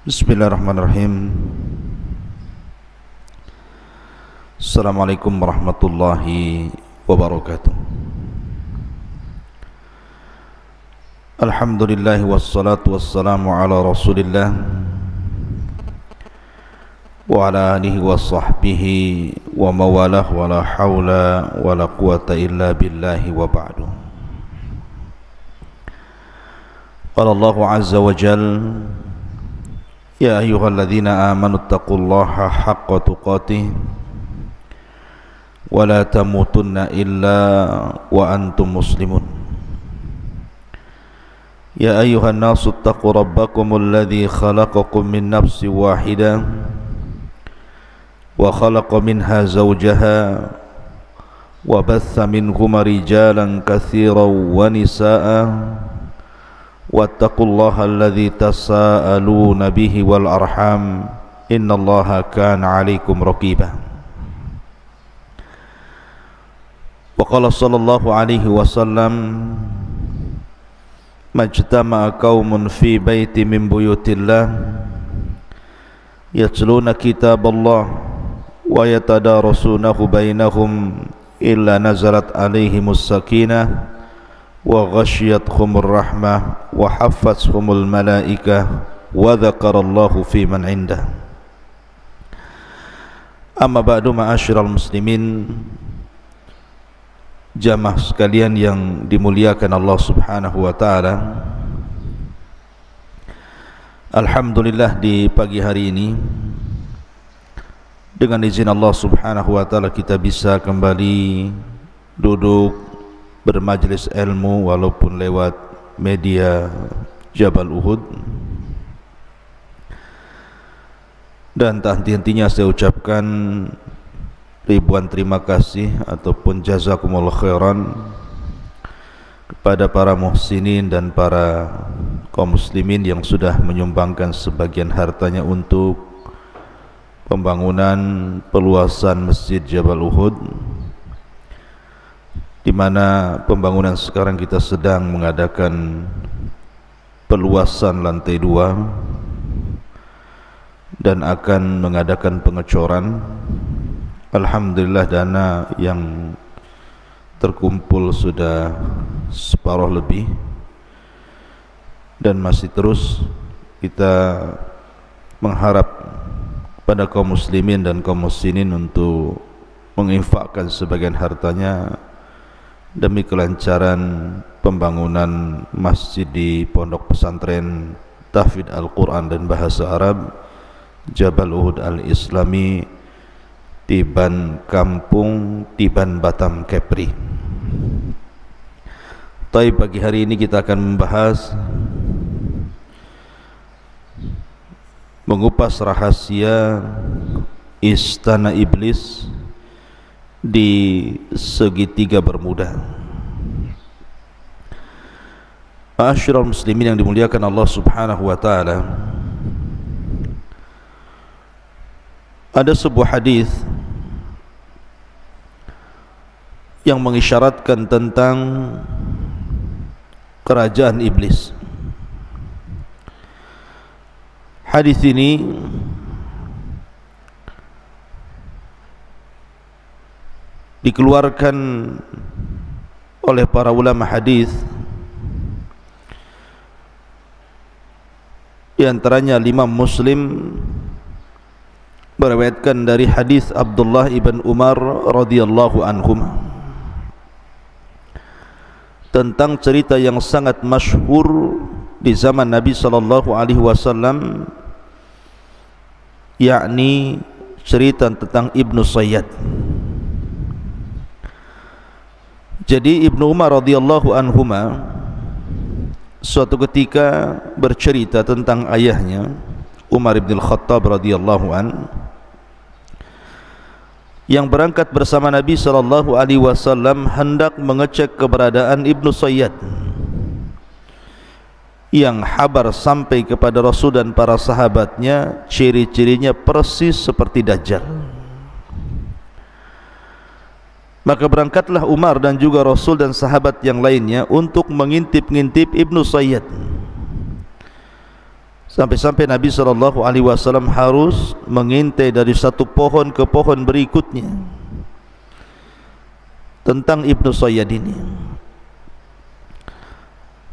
Bismillahirrahmanirrahim. Assalamualaikum warahmatullahi wabarakatuh. Alhamdulillah wassalatu wassalamu ala Rasulillah wa ala alihi wa sahbihi wa mawalah wa la hawla wa la quwata illa billahi wa ba'du. Qala Allah azza wa jalla: Ya ayyuhalladzina amanu taqullaha haqqa tuqatih wa la tamutunna illa wa antum muslimun. Ya ayyuhan nasu taqu rabbakumul ladzi khalaqakum min nafsin wahidah wa khalaqa minha zawjaha wa batha minhuma rijalan katsiran wa nisaa'a wattaqullaha alladzi tasaaluna bihi wal arham innallaha kana 'alaikum raqiba. Wa qala sallallahu alaihi wasallam: majtama'a qaumun fi baiti min buyutillah yatluna kitaballah wa yatadarasunahu bainahum illa nazalat alaihimus sakinah wa ghasyiyatuhumur rahmah wa haffathumul malaikah wa dzakarallahu fi man indah. Amma ba'du, ma'asyiral muslimin, jamaah sekalian yang dimuliakan Allah Subhanahu wa taala. Alhamdulillah, di pagi hari ini dengan izin Allah Subhanahu wa taala kita bisa kembali duduk bermajlis ilmu walaupun lewat media Jabal Uhud, dan tak henti-hentinya saya ucapkan ribuan terima kasih ataupun jazakumullah khairan kepada para muhsinin dan para kaum muslimin yang sudah menyumbangkan sebagian hartanya untuk pembangunan peluasan Masjid Jabal Uhud, di mana pembangunan sekarang kita sedang mengadakan peluasan lantai 2 dan akan mengadakan pengecoran. Alhamdulillah, dana yang terkumpul sudah separuh lebih dan masih terus kita mengharap pada kaum muslimin dan kaum muslimin untuk menginfakkan sebagian hartanya demi kelancaran pembangunan masjid di Pondok Pesantren Tahfidz Al-Quran dan Bahasa Arab Jabal Uhud Al-Islami, Tiban Kampung, Tiban Batam, Kepri. Tapi pagi hari ini kita akan membahas, mengupas rahasia Istana Iblis di segitiga Bermuda. Ma'asyiral muslimin yang dimuliakan Allah Subhanahu wa taala, ada sebuah hadis yang mengisyaratkan tentang kerajaan iblis. Hadis ini dikeluarkan oleh para ulama hadis, di antaranya Imam Muslim meriwayatkan dari hadis Abdullah ibn Umar radhiyallahu anhuma tentang cerita yang sangat masyhur di zaman Nabi sallallahu alaihi wasallam, yakni cerita tentang Ibnu Sayyad. Jadi Ibnu Umar radhiyallahu anhuma suatu ketika bercerita tentang ayahnya Umar bin Khattab radhiyallahu an, yang berangkat bersama Nabi sallallahu alaihi wasallam hendak mengecek keberadaan Ibnu Sayyad, yang kabar sampai kepada Rasul dan para sahabatnya ciri-cirinya persis seperti Dajjal. Maka berangkatlah Umar dan juga Rasul dan sahabat yang lainnya untuk mengintip-ngintip Ibnu Sayyad. Sampai-sampai Nabi SAW harus mengintai dari satu pohon ke pohon berikutnya tentang Ibnu Sayyad ini.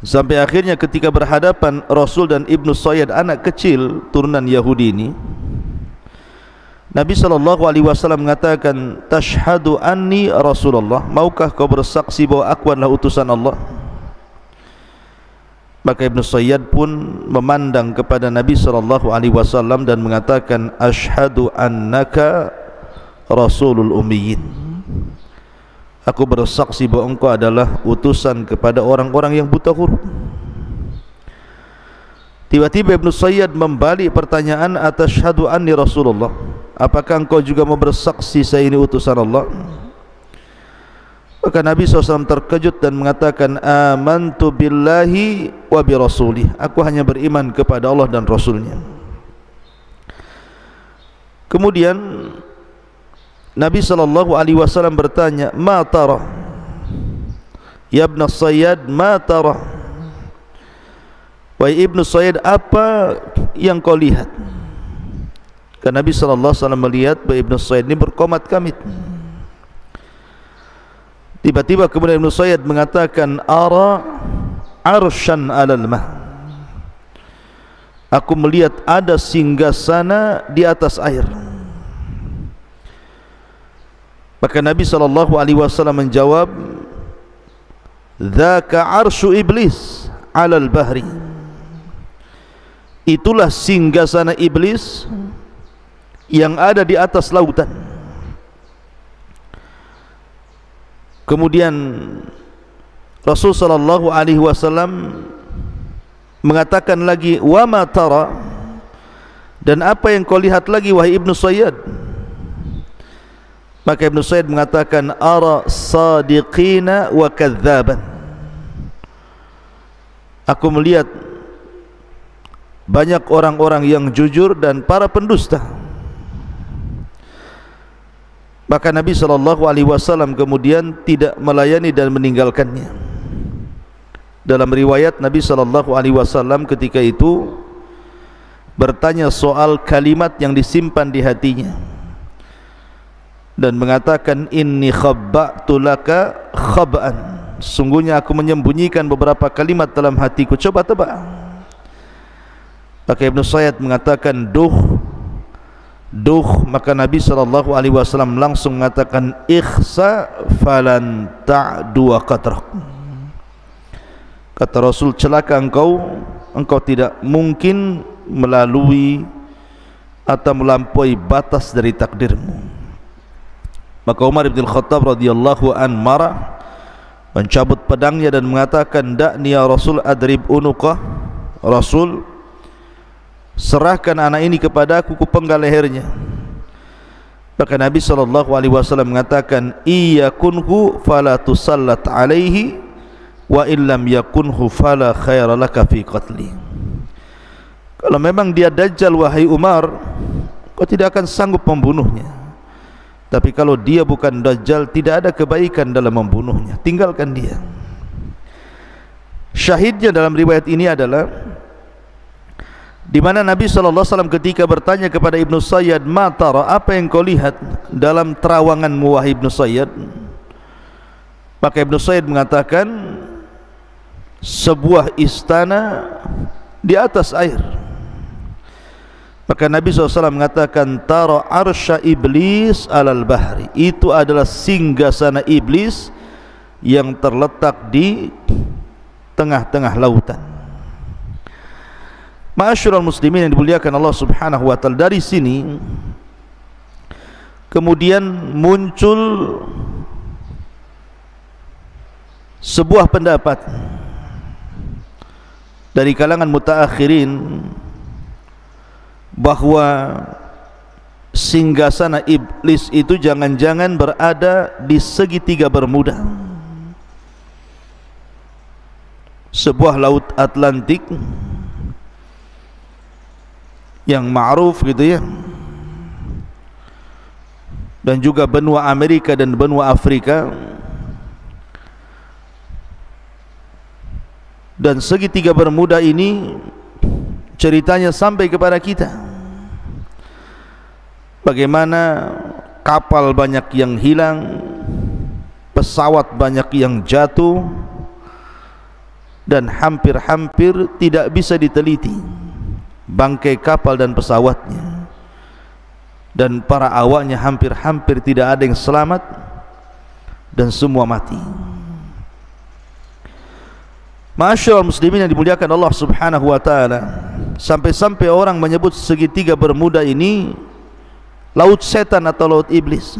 Sampai akhirnya ketika berhadapan Rasul dan Ibnu Sayyad, anak kecil turunan Yahudi ini, Nabi SAW mengatakan, "Tashhadu anni Rasulullah, maukah kau bersaksi bahwa aku adalah utusan Allah?" Maka Ibnu Sayyad pun memandang kepada Nabi SAW dan mengatakan, "Ashhadu annaka Rasulul Ummiyin." Aku bersaksi bahwa engkau adalah utusan kepada orang-orang yang buta huruf. Tiba-tiba Ibnu Sayyad membalik pertanyaan, "Atashhadu anni Rasulullah?" Apakah engkau juga mau bersaksi saya ini utusan Allah? Maka Nabi SAW terkejut dan mengatakan, "Amantu billahi wa bi rasulih." Aku hanya beriman kepada Allah dan Rasulnya. Kemudian Nabi SAW bertanya, "Ma tara? Ya Ibn Sayyad, ma tara?" Wahai Ibnu Sayyad, apa yang kau lihat? Karena Nabi SAW melihat bahwa Ibnu Sayyad ini berkomat kamit. Tiba-tiba kemudian Ibnu Sayyad mengatakan, "Ara arsyan alal mah." Aku melihat ada singgasana di atas air. Maka Nabi SAW menjawab, "Dzaka arsyu iblis alal bahri." Itulah singgasana iblis yang ada di atas lautan. Kemudian Rasul SAW mengatakan lagi, "Wa ma tara?" Dan apa yang kau lihat lagi wahai Ibnu Sayyad? Maka Ibnu Sayyad mengatakan, "Ara sadiqina wa kadzaban." Aku melihat banyak orang-orang yang jujur dan para pendusta. Maka Nabi SAW kemudian tidak melayani dan meninggalkannya. Dalam riwayat Nabi SAW ketika itu bertanya soal kalimat yang disimpan di hatinya dan mengatakan, "Inni khabba'tu laka khab'an." Sungguhnya aku menyembunyikan beberapa kalimat dalam hatiku, coba tebak. Maka Ibnu Sayyad mengatakan, "Duh." Maka Nabi SAW langsung mengatakan, "Ikhsa falan ta'du qadrak." Kata Rasul, celaka engkau tidak mungkin melalui atau melampaui batas dari takdirmu. Maka Umar bin Khattab radhiyallahu an marah, mencabut pedangnya dan mengatakan, "Da'ni ya Rasul adrib unuqah." Rasul, serahkan anak ini kepada aku, kupenggal lehernya. Maka Nabi SAW mengatakan, "Iyakunhu fala tusallat alaihi wa illam yakunhu fala khaira laka fi qatli." Kalau memang dia dajjal wahai Umar, kau tidak akan sanggup membunuhnya. Tapi kalau dia bukan dajjal, tidak ada kebaikan dalam membunuhnya, tinggalkan dia. Syahidnya dalam riwayat ini adalah di mana Nabi SAW ketika bertanya kepada Ibnu Sayyad, "Ma tara?" Apa yang kau lihat dalam terawanganmu wahai Ibnu Sayyad? Maka Ibnu Sayyad mengatakan, sebuah istana di atas air. Maka Nabi SAW mengatakan, "Tara arsya iblis alal bahri." Itu adalah singgasana iblis yang terletak di tengah-tengah lautan. Ma'asyiral muslimin yang dimuliakan Allah Subhanahu wa taala, dari sini kemudian muncul sebuah pendapat dari kalangan mutaakhirin bahwa singgasana iblis itu jangan-jangan berada di segitiga Bermuda, sebuah laut Atlantik yang ma'ruf gitu ya, dan juga benua Amerika dan benua Afrika. Dan segitiga Bermuda ini ceritanya sampai kepada kita, bagaimana kapal banyak yang hilang, pesawat banyak yang jatuh, dan hampir-hampir tidak bisa diteliti bangkai kapal dan pesawatnya, dan para awaknya hampir-hampir tidak ada yang selamat dan semua mati. Ma'asyiral muslimin yang dimuliakan Allah Subhanahu wa taala, sampai-sampai orang menyebut segitiga Bermuda ini laut setan atau laut iblis.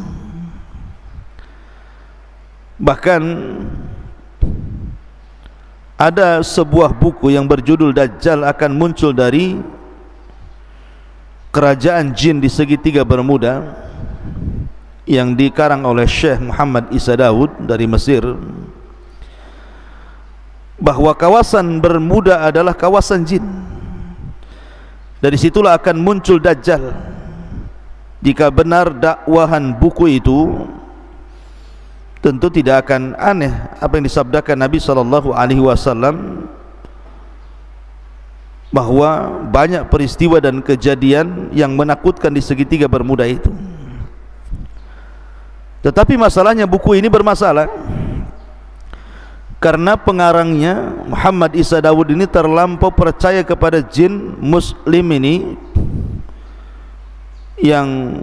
Bahkan ada sebuah buku yang berjudul Dajjal akan muncul dari kerajaan jin di segitiga Bermuda, yang dikarang oleh Syekh Muhammad Isa Daud dari Mesir, bahwa kawasan Bermuda adalah kawasan jin. Dari situlah akan muncul Dajjal. Jika benar dakwahan buku itu, tentu tidak akan aneh apa yang disabdakan Nabi SAW, bahwa banyak peristiwa dan kejadian yang menakutkan di segitiga Bermuda itu. Tetapi masalahnya buku ini bermasalah karena pengarangnya Muhammad Isa Daud ini terlampau percaya kepada jin muslim ini, yang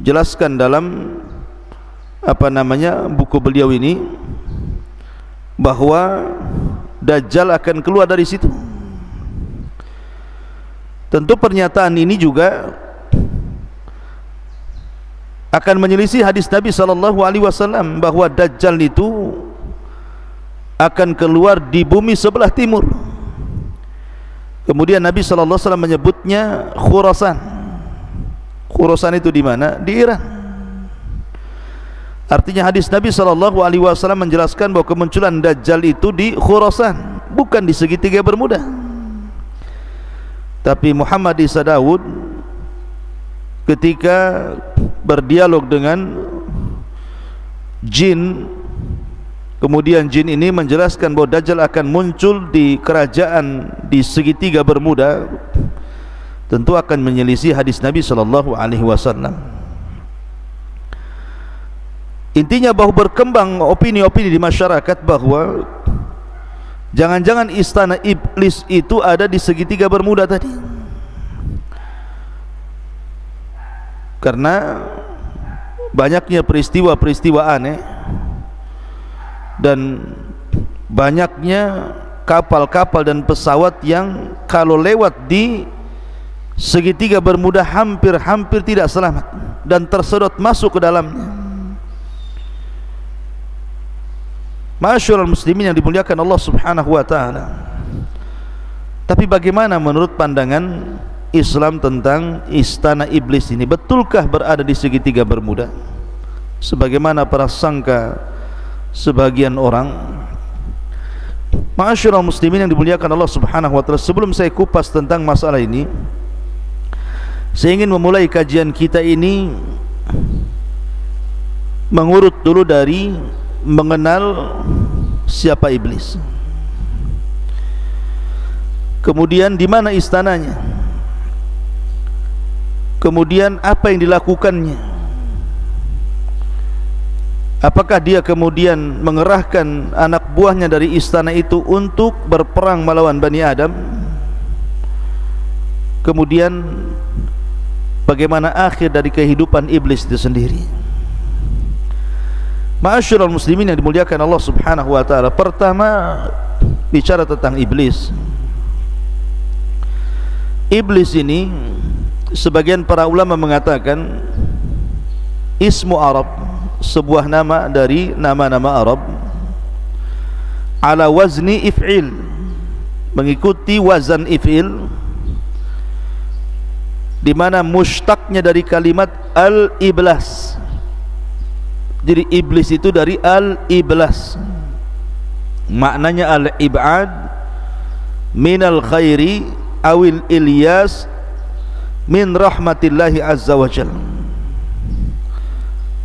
jelaskan dalam buku beliau ini bahwa Dajjal akan keluar dari situ. Tentu pernyataan ini juga akan menyelisih hadis Nabi SAW bahwa Dajjal itu akan keluar di bumi sebelah timur. Kemudian Nabi SAW menyebutnya Khurasan. Khurasan itu di mana? Di Iran. Artinya hadis Nabi SAW menjelaskan bahwa kemunculan Dajjal itu di Khurasan, bukan di segitiga Bermuda. Tapi Muhammad Isa Daud ketika berdialog dengan jin, kemudian jin ini menjelaskan bahwa Dajjal akan muncul di kerajaan di segitiga Bermuda, tentu akan menyelisih hadis Nabi SAW. Intinya bahwa berkembang opini-opini di masyarakat bahwa jangan-jangan istana iblis itu ada di segitiga Bermuda tadi, karena banyaknya peristiwa-peristiwa aneh dan banyaknya kapal-kapal dan pesawat yang kalau lewat di segitiga Bermuda hampir-hampir tidak selamat dan tersedot masuk ke dalamnya. Ma'asyiral muslimin yang dimuliakan Allah Subhanahu wa taala. Tapi bagaimana menurut pandangan Islam tentang istana iblis ini? Betulkah berada di segitiga Bermuda sebagaimana prasangka sebagian orang? Ma'asyiral muslimin yang dimuliakan Allah Subhanahu wa taala, sebelum saya kupas tentang masalah ini, saya ingin memulai kajian kita ini mengurut dulu dari mengenal siapa iblis, kemudian di mana istananya, kemudian apa yang dilakukannya, apakah dia kemudian mengerahkan anak buahnya dari istana itu untuk berperang melawan Bani Adam, kemudian bagaimana akhir dari kehidupan iblis itu sendiri. Ma'asyiral muslimin yang dimuliakan Allah Subhanahu wa taala, pertama bicara tentang iblis. Iblis ini sebagian para ulama mengatakan ismu Arab, sebuah nama dari nama-nama Arab, ala wazni if'il, mengikuti wazan if'il, di mana mushtaqnya dari kalimat al-iblas. Jadi iblis itu dari al-iblas, maknanya al-ib'ad minal khairi awil ilyas min rahmatillahi azza wa jal.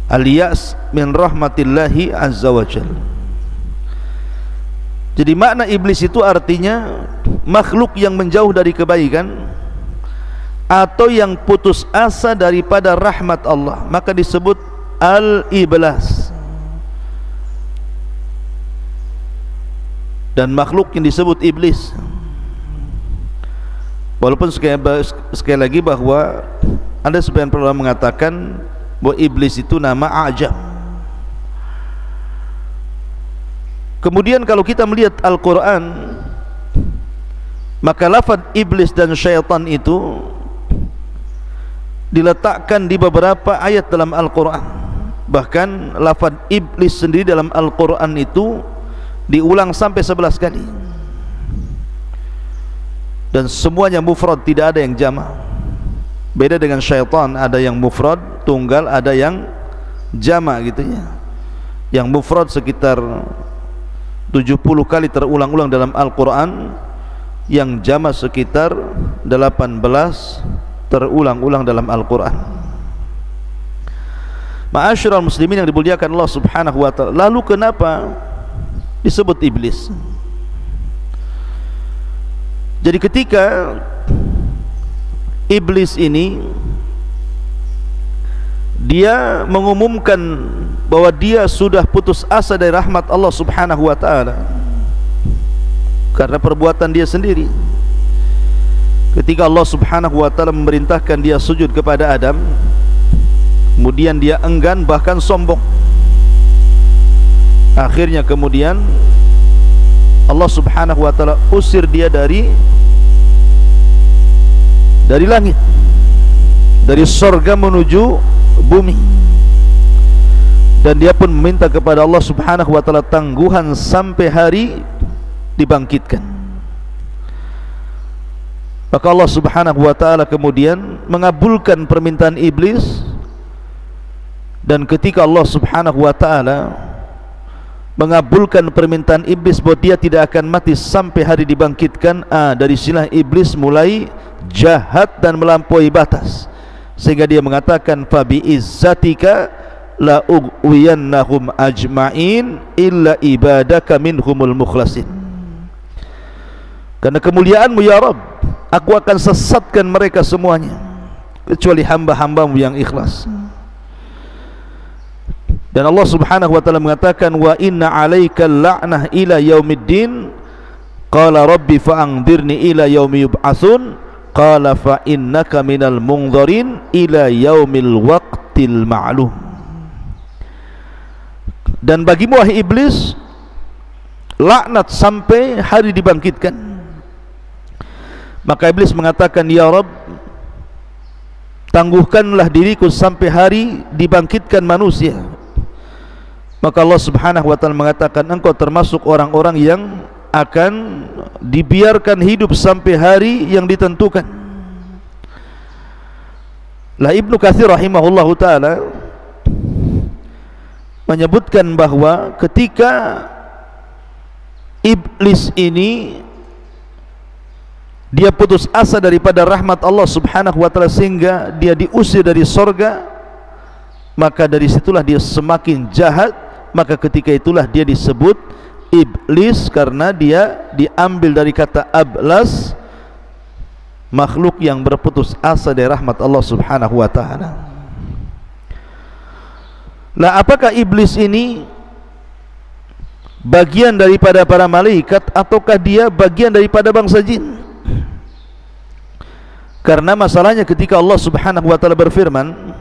Al-yas min rahmatillahi azza wa jal. Jadi makna iblis itu artinya makhluk yang menjauh dari kebaikan atau yang putus asa daripada rahmat Allah, maka disebut al-iblas. Dan makhluk yang disebut iblis, walaupun sekali lagi bahwa ada sebagian ulama mengatakan bahwa iblis itu nama ajam. Kemudian kalau kita melihat Al-Quran, maka lafaz iblis dan syaitan itu diletakkan di beberapa ayat dalam Al-Quran. Bahkan lafaz iblis sendiri dalam Al-Quran itu diulang sampai 11 kali, dan semuanya mufrad, tidak ada yang jama'. Beda dengan syaitan, ada yang mufrad tunggal, ada yang jama' gitu ya. Yang mufrad sekitar 70 kali terulang-ulang dalam Al-Quran, yang jama' sekitar 18 terulang-ulang dalam Al-Quran. Ma'asyiral muslimin yang dimuliakan Allah Subhanahu wa ta'ala, lalu kenapa disebut iblis? Jadi ketika iblis ini dia mengumumkan bahwa dia sudah putus asa dari rahmat Allah Subhanahu wa ta'ala karena perbuatan dia sendiri. Ketika Allah Subhanahu wa ta'ala memerintahkan dia sujud kepada Adam, kemudian dia enggan, bahkan sombong. Akhirnya kemudian Allah Subhanahu wa ta'ala usir dia dari langit, dari sorga menuju bumi, dan dia pun meminta kepada Allah Subhanahu wa ta'ala tangguhan sampai hari dibangkitkan. Maka Allah Subhanahu wa ta'ala kemudian mengabulkan permintaan iblis, dan ketika Allah Subhanahu wa ta'ala mengabulkan permintaan iblis bahwa dia tidak akan mati sampai hari dibangkitkan, dari sinilah iblis mulai jahat dan melampaui batas, sehingga dia mengatakan fa bi izzatika la ughwiyannahum ajma'in illa ibadaka minhumul mukhlasin. Karena kemuliaanmu ya Rabb, aku akan sesatkan mereka semuanya kecuali hamba-hambamu yang ikhlas. Dan Allah Subhanahu wa ta'ala mengatakan wa inna 'alaika la'nah ila yaumiddin qala rabbi fa'anzirni ila yaumi yub'atsun qala fa innaka minal munzirin ila yaumil waqtil ma'lum. Dan bagimu wahai iblis laknat sampai hari dibangkitkan. Maka iblis mengatakan, ya Rabb, tangguhkanlah diriku sampai hari dibangkitkan manusia. Maka Allah Subhanahu wa ta'ala mengatakan, engkau termasuk orang-orang yang akan dibiarkan hidup sampai hari yang ditentukan. Lah Ibnu Katsir rahimahullahu ta'ala menyebutkan bahwa ketika iblis ini dia putus asa daripada rahmat Allah Subhanahu wa ta'ala sehingga dia diusir dari sorga, maka dari situlah dia semakin jahat. Maka ketika itulah dia disebut iblis, karena dia diambil dari kata ablas, makhluk yang berputus asa dari rahmat Allah Subhanahu wa ta'ala. Nah, apakah iblis ini bagian daripada para malaikat ataukah dia bagian daripada bangsa jin? Karena masalahnya ketika Allah Subhanahu wa ta'ala berfirman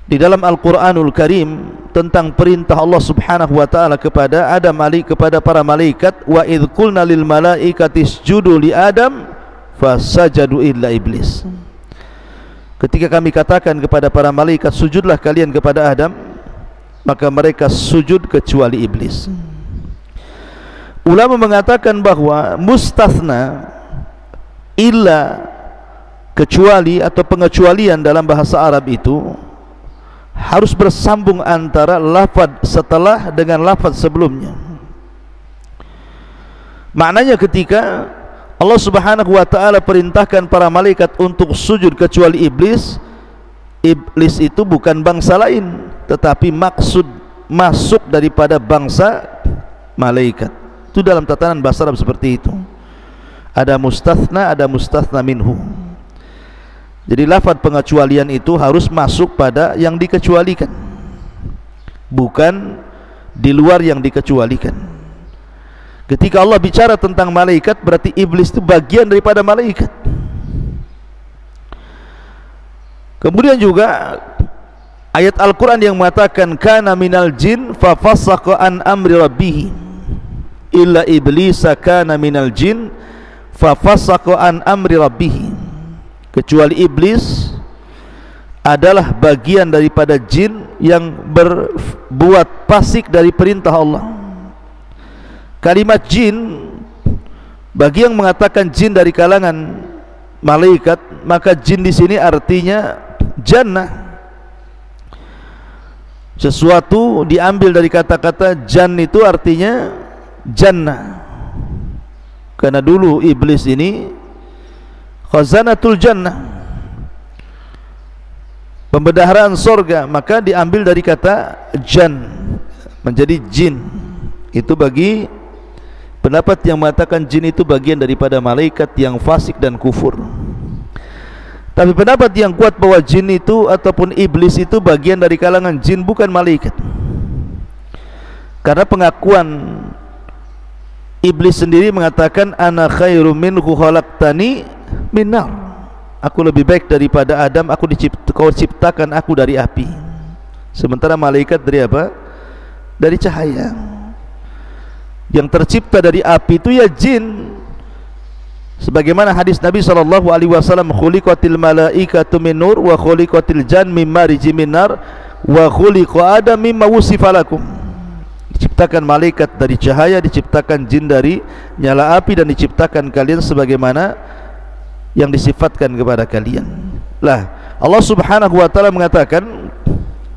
di dalam Al-Quranul Karim tentang perintah Allah Subhanahu wa ta'ala kepada Adam kepada para malaikat, wa idh qulna lil malaikati isjudu li Adam fasajadu illa iblis. Ketika kami katakan kepada para malaikat sujudlah kalian kepada Adam, maka mereka sujud kecuali iblis. Ulama mengatakan bahwa mustathna, illa, kecuali atau pengecualian dalam bahasa Arab itu harus bersambung antara lafaz setelah dengan lafaz sebelumnya. Maknanya ketika Allah Subhanahu wa ta'ala perintahkan para malaikat untuk sujud kecuali iblis, iblis itu bukan bangsa lain, tetapi masuk daripada bangsa malaikat. Itu dalam tatanan bahasa Arab seperti itu. Ada mustathna, ada mustathna minhu. Jadi lafaz pengecualian itu harus masuk pada yang dikecualikan, bukan di luar yang dikecualikan. Ketika Allah bicara tentang malaikat, berarti iblis itu bagian daripada malaikat. Kemudian juga ayat Al-Quran yang mengatakan kana minal jin fa fasaqa an amri rabbih illa iblisa kana minal jin fa fasaqa an amri rabbih. Kecuali iblis adalah bagian daripada jin yang berbuat fasik dari perintah Allah. Kalimat jin, bagi yang mengatakan jin dari kalangan malaikat, maka jin di sini artinya jannah. Sesuatu diambil dari kata-kata jan, itu artinya jannah. Karena dulu iblis ini khazanatul jannah, pembendaharaan sorga, maka diambil dari kata jan menjadi jin. Itu bagi pendapat yang mengatakan jin itu bagian daripada malaikat yang fasik dan kufur. Tapi pendapat yang kuat bahwa jin itu ataupun iblis itu bagian dari kalangan jin, bukan malaikat. Karena pengakuan iblis sendiri mengatakan ana khairum minhu khalaqtani min nar. Aku lebih baik daripada Adam, kau ciptakan aku dari api. Sementara malaikat dari apa? Dari cahaya. Yang tercipta dari api itu ya jin. Sebagaimana hadis Nabi SAW, khuliqatil malaikatu min nur wa khuliqatil jan mim mariji min nar wa khuliqa adam mimma wusifa lakum. Diciptakan malaikat dari cahaya, diciptakan jin dari nyala api, dan diciptakan kalian sebagaimana yang disifatkan kepada kalian. Lah, Allah Subhanahu wa taala mengatakan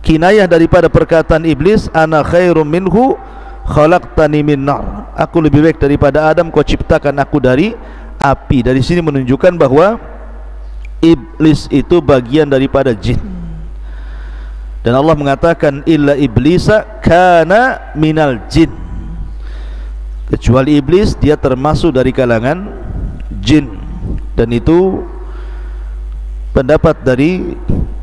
kinayah daripada perkataan iblis, ana khairum minhu khalaqtani min nar. Aku lebih baik daripada Adam, kau ciptakan aku dari api. Dari sini menunjukkan bahwa iblis itu bagian daripada jin. Dan Allah mengatakan illa iblisa kana minal jin. Kecuali iblis, dia termasuk dari kalangan jin. Dan itu pendapat dari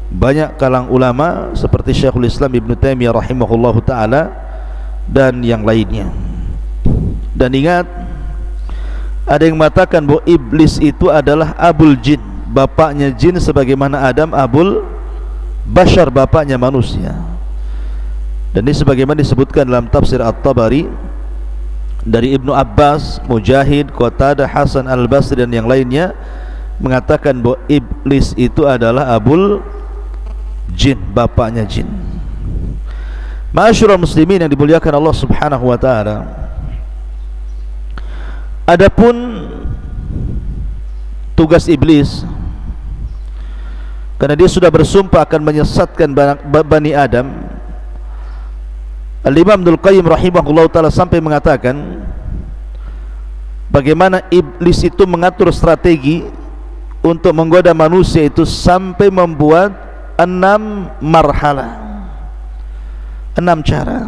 banyak kalangan ulama seperti Syekhul Islam Ibn Taimiyah rahimahullahu ta'ala dan yang lainnya. Dan ingat, ada yang mengatakan bahwa iblis itu adalah abul jin, bapaknya jin, sebagaimana Adam abul bashar, bapaknya manusia. Dan ini sebagaimana disebutkan dalam tafsir At-Tabari dari Ibnu Abbas, Mujahid, Qatadah, Hasan Al-Basri dan yang lainnya mengatakan bahwa iblis itu adalah abul jin, bapaknya jin. Ma'asyiral muslimin yang dimuliakan Allah Subhanahu wa taala, adapun tugas iblis, karena dia sudah bersumpah akan menyesatkan Bani Adam, Al-Imam Ibnul Qayyim rahimahullah ta'ala sampai mengatakan bagaimana iblis itu mengatur strategi untuk menggoda manusia itu sampai membuat 6 marhalah, 6 cara,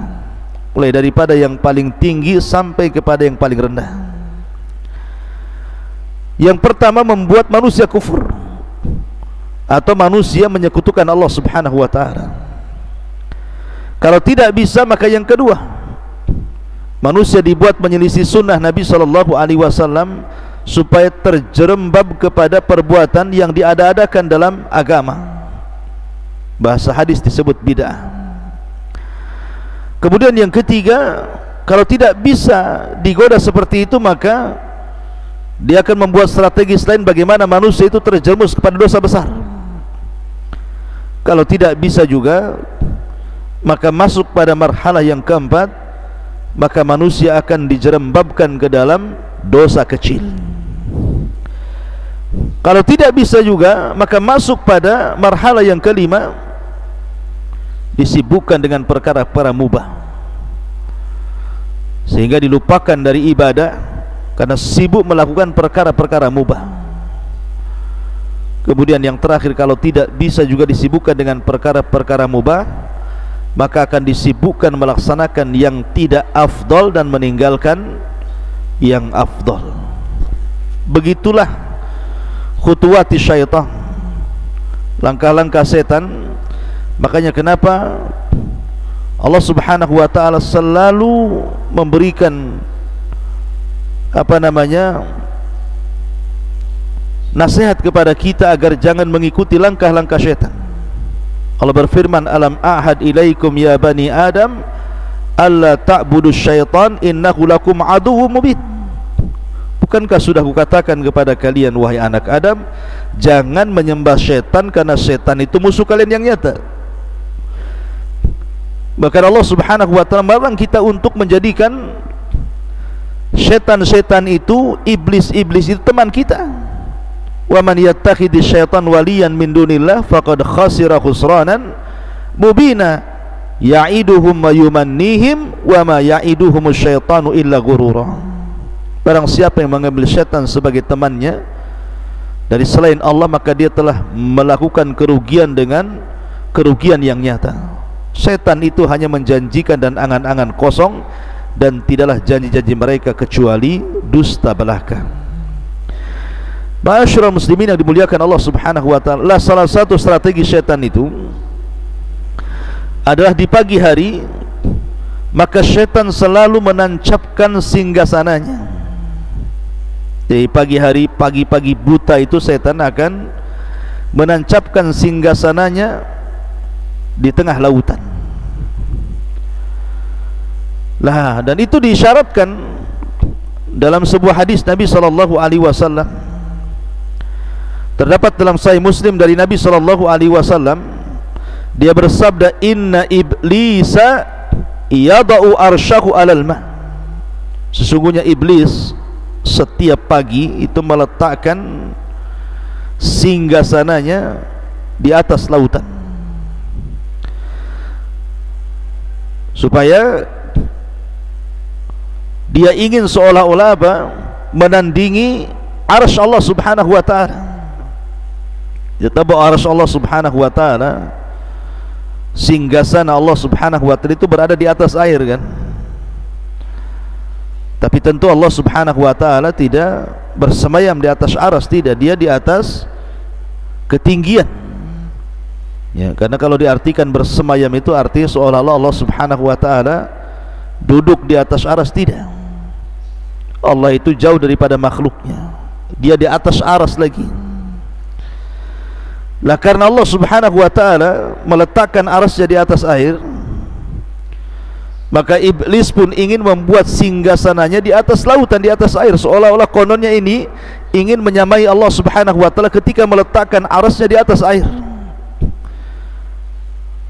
mulai daripada yang paling tinggi sampai kepada yang paling rendah. Yang pertama, membuat manusia kufur atau manusia menyekutukan Allah Subhanahu wa ta'ala. Kalau tidak bisa, maka yang kedua, manusia dibuat menyelisih sunnah Nabi SAW supaya terjerembab kepada perbuatan yang diada-adakan dalam agama. Bahasa hadis disebut bid'ah. Kemudian yang ketiga, kalau tidak bisa digoda seperti itu, maka dia akan membuat strategi selain bagaimana manusia itu terjerumus kepada dosa besar. Kalau tidak bisa juga, maka masuk pada marhalah yang keempat, maka manusia akan dijerembabkan ke dalam dosa kecil. Kalau tidak bisa juga, maka masuk pada marhalah yang kelima, disibukkan dengan perkara-perkara mubah sehingga dilupakan dari ibadah karena sibuk melakukan perkara-perkara mubah. Kemudian yang terakhir, kalau tidak bisa juga disibukkan dengan perkara-perkara mubah, maka akan disibukkan melaksanakan yang tidak afdal dan meninggalkan yang afdal. Begitulah khutuwati syaitan, langkah-langkah setan. Makanya kenapa Allah Subhanahu wa taala selalu memberikan nasihat kepada kita agar jangan mengikuti langkah-langkah syaitan. Allah berfirman, alam ahad ilaikum ya bani adam alla ta'budu syaitan innahu lakum aduwwum mubin. Bukankah sudah kukatakan kepada kalian wahai anak Adam, jangan menyembah syaitan karena syaitan itu musuh kalian yang nyata. Bahkan Allah Subhanahu wa taala melarang kita untuk menjadikan syaitan-syaitan itu, iblis-iblis itu teman kita. Wa man yattakhidhi syaitan waliyan min dunillah faqad khasira khusranan mubina ya'iduhum wa yumannihim wa ma ya'iduhumus syaitanu illa ghurura. Barang siapa yang mengambil syaitan sebagai temannya dari selain Allah, maka dia telah melakukan kerugian dengan kerugian yang nyata. Syaitan itu hanya menjanjikan dan angan-angan kosong, dan tidaklah janji-janji mereka kecuali dusta belaka. Ma'asyiral muslimin yang dimuliakan Allah Subhanahu wa taala, salah satu strategi syaitan itu adalah di pagi hari, maka syaitan selalu menancapkan singgasananya. Di pagi hari, pagi-pagi buta itu syaitan akan menancapkan singgasananya di tengah lautan. Lah, dan itu diisyaratkan dalam sebuah hadis Nabi SAW. Terdapat dalam Sahih Muslim dari Nabi SAW, dia bersabda, inna iblisa yada'u arsyahu alal ma. Sesungguhnya iblis setiap pagi itu meletakkan singgasananya di atas lautan, supaya dia ingin seolah-olah menandingi arsy Allah Subhanahu wa taala. Yatabu arsy Allah Subhanahu wa taala, singgasana Allah Subhanahu wa taala itu berada di atas air kan. Tapi tentu Allah Subhanahu wa taala tidak bersemayam di atas arsy, tidak, dia di atas ketinggian. Ya, karena kalau diartikan bersemayam itu artinya seolah-olah Allah Subhanahu wa taala duduk di atas arsy, tidak. Allah itu jauh daripada makhluknya, dia di atas arsy lagi. Lah karena Allah Subhanahu wa taala meletakkan arsy di atas air, maka iblis pun ingin membuat singgasananya di atas lautan, di atas air, seolah-olah kononnya ini ingin menyamai Allah Subhanahu wa taala ketika meletakkan arsy di atas air.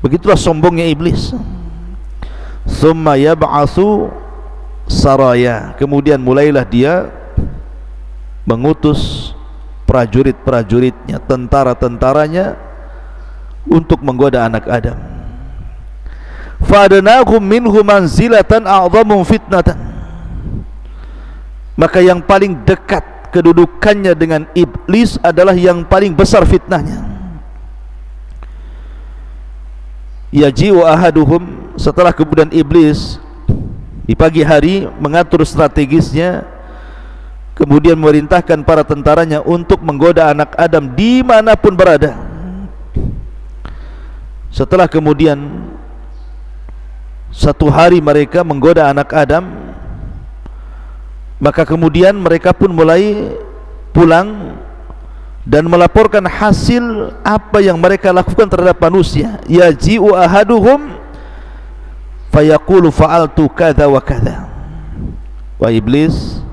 Begitulah sombongnya iblis. Tsumma yab'atsu saraya, kemudian mulailah dia mengutus prajurit-prajuritnya, tentara-tentaranya untuk menggoda anak Adam. Fa'adnahum minhu manzilatan a'dhamu fitnatan, maka yang paling dekat kedudukannya dengan iblis adalah yang paling besar fitnahnya. Yaji'u ahaduhum, setelah kemudian iblis di pagi hari mengatur strategisnya, kemudian memerintahkan para tentaranya untuk menggoda anak Adam dimanapun berada. Setelah kemudian satu hari mereka menggoda anak Adam, maka kemudian mereka pun mulai pulang dan melaporkan hasil apa yang mereka lakukan terhadap manusia. Yaji'u ahaduhum fayaqulu fa'altu kadza wa kadza. Wah iblis,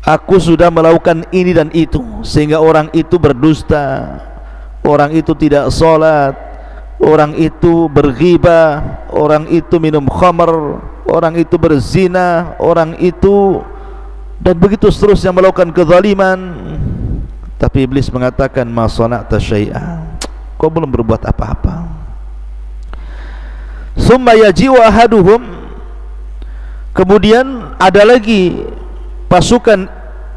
aku sudah melakukan ini dan itu, sehingga orang itu berdusta, orang itu tidak sholat, orang itu berghibah, orang itu minum khamar, orang itu berzina, orang itu, dan begitu seterusnya melakukan kezaliman. Tapi iblis mengatakan, ma sana'ta syai'a, kau belum berbuat apa-apa. Summa yaji'u ahaduhum, kemudian ada lagi pasukan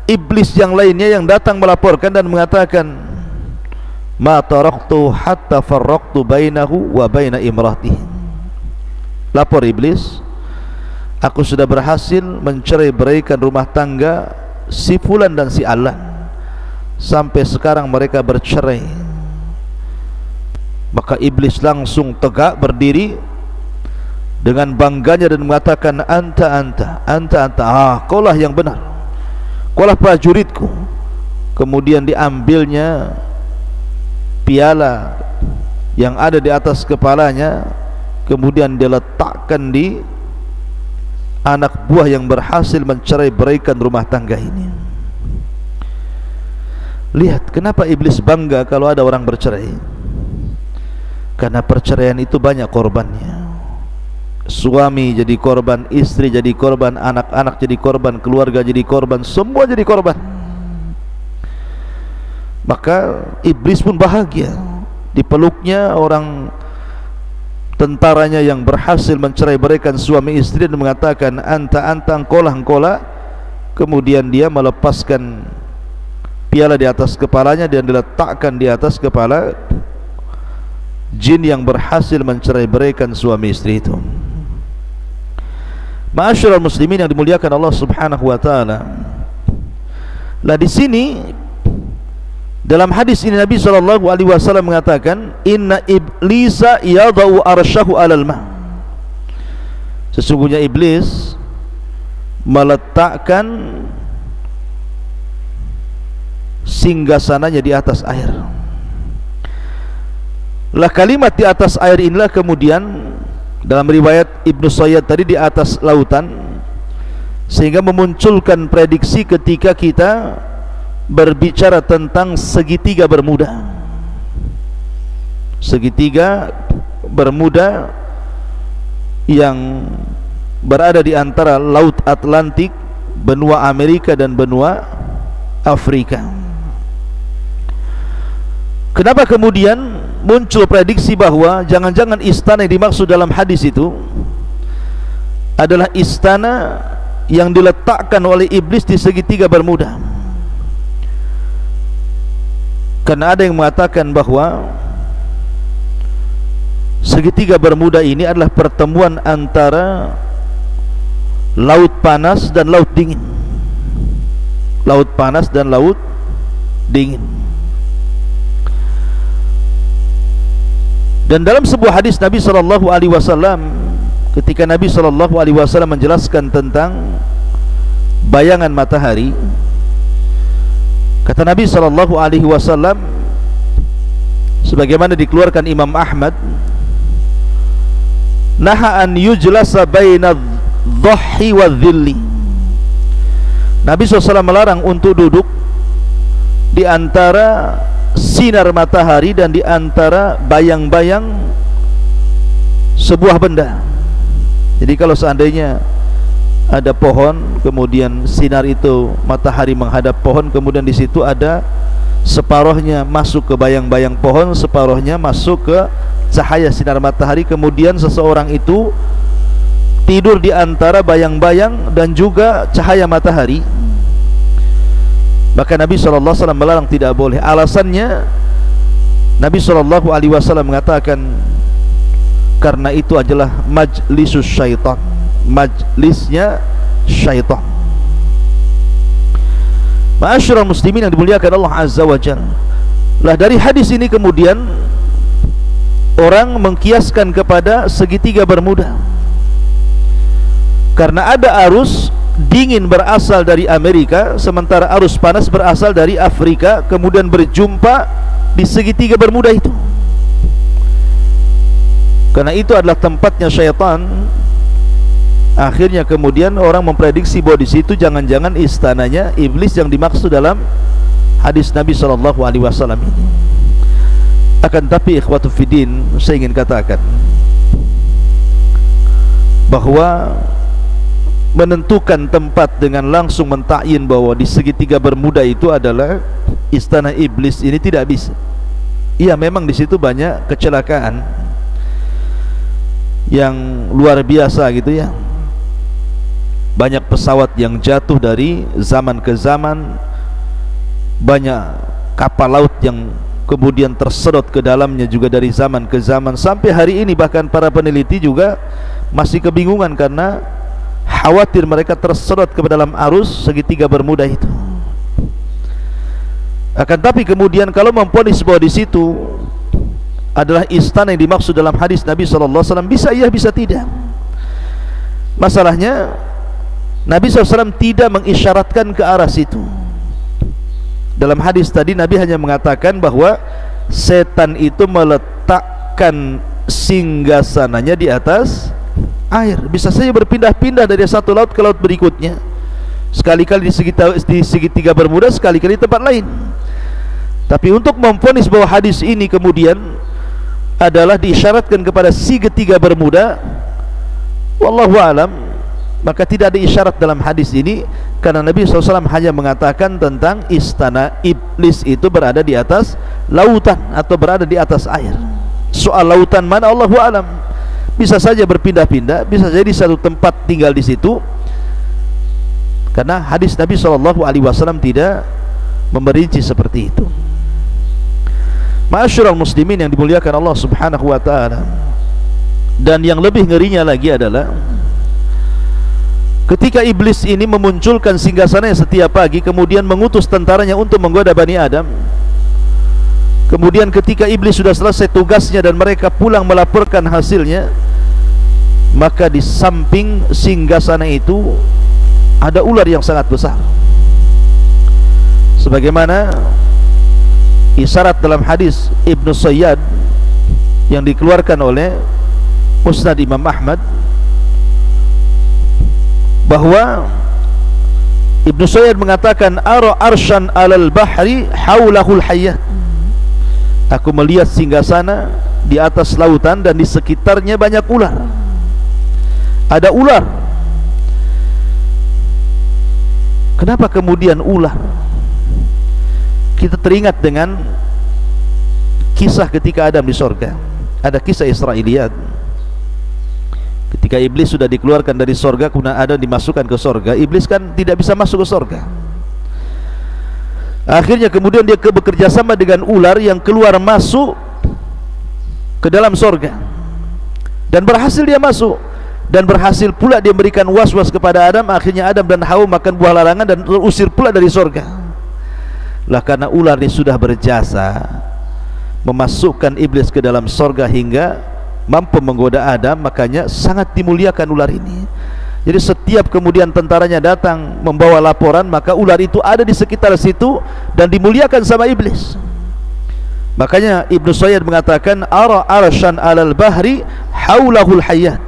iblis yang lainnya yang datang melaporkan dan mengatakan, ma taraktu hatta farraqtu bainahu wa baina imratihi. Lapor iblis, Aku sudah berhasil mencerai-beraikan rumah tangga si fulan dan si alan. Sampai sekarang mereka bercerai. Maka iblis langsung tegak berdiri dengan bangganya dan mengatakan, anta, kaulah yang benar, kaulah prajuritku. Kemudian diambilnya piala yang ada di atas kepalanya, kemudian diletakkan di anak buah yang berhasil mencerai-beraikan rumah tangga ini. Lihat kenapa iblis bangga kalau ada orang bercerai. Karena perceraian itu banyak korbannya. Suami jadi korban, istri jadi korban, anak-anak jadi korban, keluarga jadi korban, semua jadi korban. Maka iblis pun bahagia dipeluknya orang tentaranya yang berhasil mencerai-beraikan suami istri dan mengatakan, anta, engkolah. Kemudian dia melepaskan piala di atas kepalanya dan diletakkan di atas kepala jin yang berhasil mencerai-beraikan suami istri itu. Ma'asyiral muslimin yang dimuliakan Allah Subhanahu wa taala. Lah di sini dalam hadis ini Nabi sallallahu alaihi wasallam mengatakan, inna iblisa yadau arsyahu 'alal ma'. Sesungguhnya iblis meletakkan singgasananya di atas air. Lah kalimat di atas air inilah kemudian dalam riwayat Ibnu Sayyad tadi di atas lautan, sehingga memunculkan prediksi ketika kita berbicara tentang segitiga Bermuda. Segitiga Bermuda yang berada di antara Laut Atlantik, benua Amerika dan benua Afrika. Kenapa kemudian muncul prediksi bahwa jangan-jangan istana yang dimaksud dalam hadis itu adalah istana yang diletakkan oleh iblis di segitiga Bermuda? Karena ada yang mengatakan bahwa segitiga Bermuda ini adalah pertemuan antara laut panas dan laut dingin. Laut panas dan laut dingin. Dan dalam sebuah hadis Nabi sallallahu alaihi wasallam, ketika Nabi sallallahu alaihi wasallam menjelaskan tentang bayangan matahari, kata Nabi sallallahu alaihi wasallam sebagaimana dikeluarkan Imam Ahmad, naha an yujlasa baina adh-dhahi wadh-dhilli. Nabi SAW melarang untuk duduk di antara sinar matahari dan di antara bayang-bayang sebuah benda. Jadi kalau seandainya ada pohon, kemudian sinar itu matahari menghadap pohon, kemudian di situ ada separuhnya masuk ke bayang-bayang pohon, separuhnya masuk ke cahaya sinar matahari, kemudian seseorang itu tidur di antara bayang-bayang dan juga cahaya matahari, maka Nabi SAW melarang, tidak boleh. Alasannya Nabi SAW mengatakan karena itu adalah majlisus syaitan, majlisnya syaitan. Ma'asyiral muslimin yang dimuliakan Allah Azza wa Jalla. Lah dari hadis ini kemudian orang mengkiaskan kepada segitiga Bermuda. Karena ada arus dingin berasal dari Amerika, sementara arus panas berasal dari Afrika, kemudian berjumpa di segitiga Bermuda itu. Karena itu adalah tempatnya syaitan. Akhirnya kemudian orang memprediksi bahwa di situ jangan-jangan istananya iblis yang dimaksud dalam hadis Nabi SAW ini. Akan tapi ikhwatu fiddin, saya ingin katakan bahwa menentukan tempat dengan langsung mentakyin bahwa di segitiga Bermuda itu adalah istana iblis ini tidak bisa. Iya, memang di situ banyak kecelakaan yang luar biasa gitu ya. Banyak pesawat yang jatuh dari zaman ke zaman, banyak kapal laut yang kemudian tersedot ke dalamnya juga dari zaman ke zaman. Sampai hari ini bahkan para peneliti juga masih kebingungan karena khawatir mereka tersedot ke dalam arus segitiga bermuda itu. Akan tapi kemudian kalau memponis bahwa di situ adalah istana yang dimaksud dalam hadis Nabi SAW, bisa iya bisa tidak. Masalahnya Nabi SAW tidak mengisyaratkan ke arah situ. Dalam hadis tadi Nabi hanya mengatakan bahwa setan itu meletakkan singgasananya di atas air. Bisa saja berpindah-pindah dari satu laut ke laut berikutnya, sekali-kali di segitiga bermuda, sekali-kali di tempat lain. Tapi untuk memvonis bahwa hadis ini kemudian adalah diisyaratkan kepada segitiga bermuda, wallahu alam, maka tidak ada isyarat dalam hadis ini, karena Nabi SAW hanya mengatakan tentang istana iblis itu berada di atas lautan atau berada di atas air. Soal lautan mana Allahu alam, bisa saja berpindah-pindah, bisa jadi satu tempat tinggal di situ, karena hadis Nabi SAW tidak memerinci seperti itu. Ma'asyiral muslimin yang dimuliakan Allah Subhanahu wa taala. Dan yang lebih ngerinya lagi adalah ketika iblis ini memunculkan singgasananya setiap pagi, kemudian mengutus tentaranya untuk menggoda Bani Adam. Kemudian ketika iblis sudah selesai tugasnya dan mereka pulang melaporkan hasilnya, maka di samping singgasana itu ada ular yang sangat besar. Sebagaimana isyarat dalam hadis Ibnu Sayyad yang dikeluarkan oleh Musnad Imam Ahmad, bahwa Ibnu Sayyad mengatakan, ara arsyan alal bahri haulahul hayyat, aku melihat singgasana di atas lautan dan di sekitarnya banyak ular. Ada ular. Kenapa kemudian ular? Kita teringat dengan kisah ketika Adam di sorga. Ada kisah Israiliyat. Ketika iblis sudah dikeluarkan dari sorga, kemudian Adam dimasukkan ke sorga. Iblis kan tidak bisa masuk ke sorga. Akhirnya kemudian dia bekerja sama dengan ular yang keluar masuk ke dalam sorga, dan berhasil dia masuk, dan berhasil pula dia memberikan was-was kepada Adam. Akhirnya Adam dan Hawa makan buah larangan dan terusir pula dari sorga. Lah karena ular ini sudah berjasa memasukkan iblis ke dalam sorga hingga mampu menggoda Adam, makanya sangat dimuliakan ular ini. Jadi setiap kemudian tentaranya datang membawa laporan, maka ular itu ada di sekitar situ dan dimuliakan sama iblis. Makanya Ibnu Sayyad mengatakan, ara arsyan alal bahri haulahul hayyat,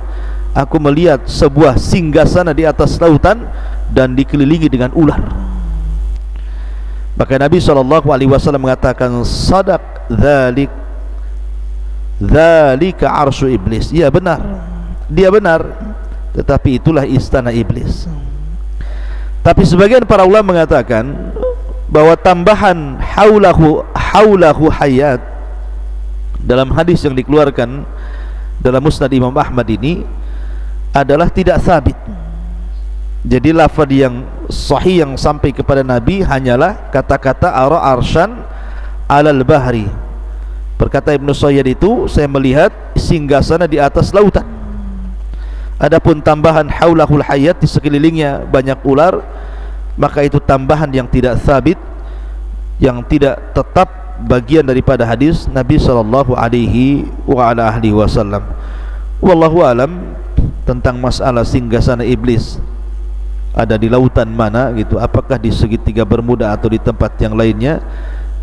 aku melihat sebuah singgasana di atas lautan dan dikelilingi dengan ular. Maka Nabi SAW mengatakan, sadaq dzalik, dzalika arsyu iblis. Ya benar, dia benar, tetapi itulah istana iblis. Tapi sebagian para ulama mengatakan bahwa tambahan haulahu hayat dalam hadis yang dikeluarkan dalam Musnad Imam Ahmad ini adalah tidak sabit. Jadi lafaz yang sahih yang sampai kepada Nabi hanyalah kata-kata ara arsyan alal bahri. Berkata Ibnu Sayyad itu, saya melihat singgasana di atas lautan. Adapun tambahan haulahul hayat, di sekelilingnya banyak ular, maka itu tambahan yang tidak sabit, yang tidak tetap bagian daripada hadis Nabi sallallahu alaihi wasallam. Wallahu alam tentang masalah singgasana iblis ada di lautan mana gitu, apakah di segitiga bermuda atau di tempat yang lainnya,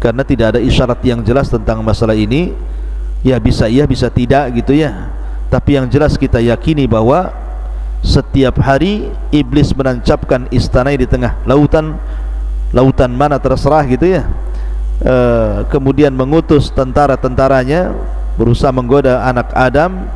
karena tidak ada isyarat yang jelas tentang masalah ini. Ya bisa iya bisa tidak gitu ya. Tapi yang jelas kita yakini bahwa setiap hari iblis menancapkan istananya di tengah lautan, lautan mana terserah gitu ya. Kemudian mengutus tentara-tentaranya berusaha menggoda anak Adam,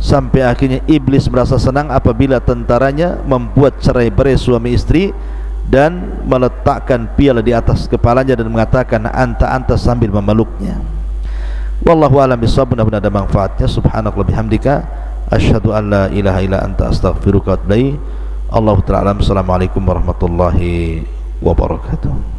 sampai akhirnya iblis merasa senang apabila tentaranya membuat cerai-berai suami istri dan meletakkan piala di atas kepalanya dan mengatakan anta sambil memeluknya. Wallahu a'lam bishawab. Mudah-mudahan ada manfaatnya. Subhanallah bihamdika asyhadu an la ilaha illa anta astaghfiruka wa atubu ilaik. Allahu ta'ala. Assalamualaikum warahmatullahi wabarakatuh.